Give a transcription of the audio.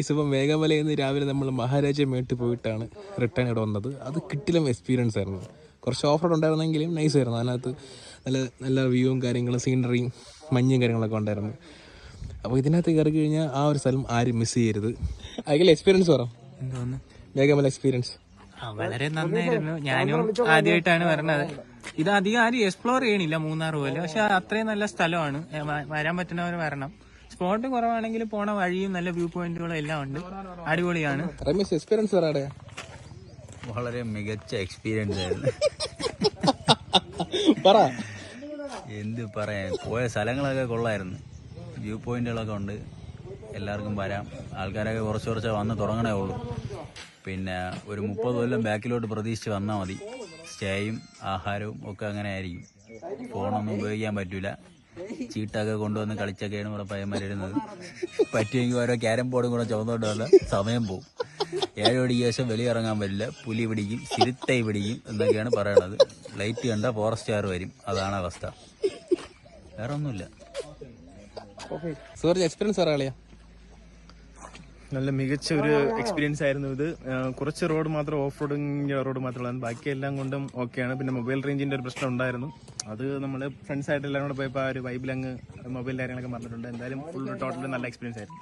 ഇപ്പം മേഘമലയിൽ നിന്ന് രാവിലെ നമ്മൾ മഹാരാജ മേട്ട് പോയിട്ടാണ് റിട്ടേൺ ഇവിടെ വന്നത്. അത് കിട്ടിലും എക്സ്പീരിയൻസ് ആയിരുന്നു. കുറച്ച് ഓഫ് റോഡ് ഉണ്ടായിരുന്നെങ്കിലും നൈസ് ആയിരുന്നു. അതിനകത്ത് നല്ല നല്ല വ്യൂവും കാര്യങ്ങളും സീനറിയും മഞ്ഞും കാര്യങ്ങളൊക്കെ ഉണ്ടായിരുന്നു. അപ്പോൾ ഇതിനകത്ത് കയറി കഴിഞ്ഞാൽ ആ ഒരു സ്ഥലം ആരും മിസ് ചെയ്യരുത്. അതിൽ എക്സ്പീരിയൻസ് പറ, എന്തോന്ന് മേഘമല എക്സ്പീരിയൻസ്. വളരെ നന്നായിരുന്നു. ഞാനും ആദ്യമായിട്ടാണ് വരണത്. ഇത് അധികം ആരും എക്സ്പ്ലോർ ചെയ്യണില്ല മൂന്നാർ പോലെ. പക്ഷെ അത്രയും നല്ല സ്ഥലമാണ്. വരാൻ പറ്റുന്നവർ വരണം. സ്പോട്ട് കുറവാണെങ്കിൽ പോണ വഴിയും നല്ല വ്യൂ പോയിന്റുകളും എല്ലാം ഉണ്ട്. അടിപൊളിയാണ്. രമേശ് എക്സ്പീരിയൻസ് പറയാടെ. വളരെ മികച്ച എക്സ്പീരിയൻസ് ആയിരുന്നു. പറ, എന്ത് പറയാൻ, പോയ സ്ഥലങ്ങളൊക്കെ കൊള്ളായിരുന്നു. വ്യൂ പോയിന്റുകളൊക്കെ ഉണ്ട്. എല്ലാവർക്കും വരാം. ആൾക്കാരൊക്കെ കുറച്ച് കുറച്ച് വന്ന് തുടങ്ങണേ ഉള്ളൂ. പിന്നെ ഒരു 30 കൊല്ലം ബാക്കിലോട്ട് പ്രതീക്ഷിച്ച് വന്നാൽ മതി. സ്റ്റേയും ആഹാരവും ഒക്കെ അങ്ങനെ ആയിരിക്കും. ഫോണൊന്നും ഉപയോഗിക്കാൻ പറ്റൂല. ചീട്ടൊക്കെ കൊണ്ടുവന്ന് കളിച്ചൊക്കെയാണ് ഇവിടെ പയ്യന്മാരിടുന്നത്. പറ്റുമെങ്കിൽ ഓരോ ക്യാരം ബോർഡും കൂടെ ചുവന്നോണ്ട് വന്ന സമയം പോവും. 7 മണിക്ക് ശേഷം വെളിയിറങ്ങാൻ പറ്റില്ല. പുലി പിടിക്കും, ചിരുത്തൈ പിടിക്കും എന്നൊക്കെയാണ് പറയണത്. ലൈറ്റ് കണ്ട ഫോറസ്റ്റുകാർ വരും. അതാണ് അവസ്ഥ, വേറെ ഒന്നുമില്ല. സൂരജ് എക്സ്പീരിയൻസ് പറയാളിയാ. നല്ല മികച്ച ഒരു എക്സ്പീരിയൻസ് ആയിരുന്നു ഇത്. കുറച്ച് റോഡ് മാത്രം ഓഫ് റോഡിങ് റോഡ് മാത്രമാണ്, ബാക്കിയെല്ലാം കൊണ്ടും ഓക്കെയാണ്. പിന്നെ മൊബൈൽ റേഞ്ചിന്റെ ഒരു പ്രശ്നം ഉണ്ടായിരുന്നു. അത് നമ്മൾ ഫ്രണ്ട്സ് ആയിട്ട് എല്ലാവരും കൂടെ പോയപ്പോൾ ആ ഒരു വൈബിൽ അങ്ങ് മൊബൈൽ കാര്യങ്ങളൊക്കെ പറഞ്ഞിട്ടുണ്ട്. എന്തായാലും ഫുൾ ടോട്ടൽ നല്ല എക്സ്പീരിയൻസ് ആയിരുന്നു.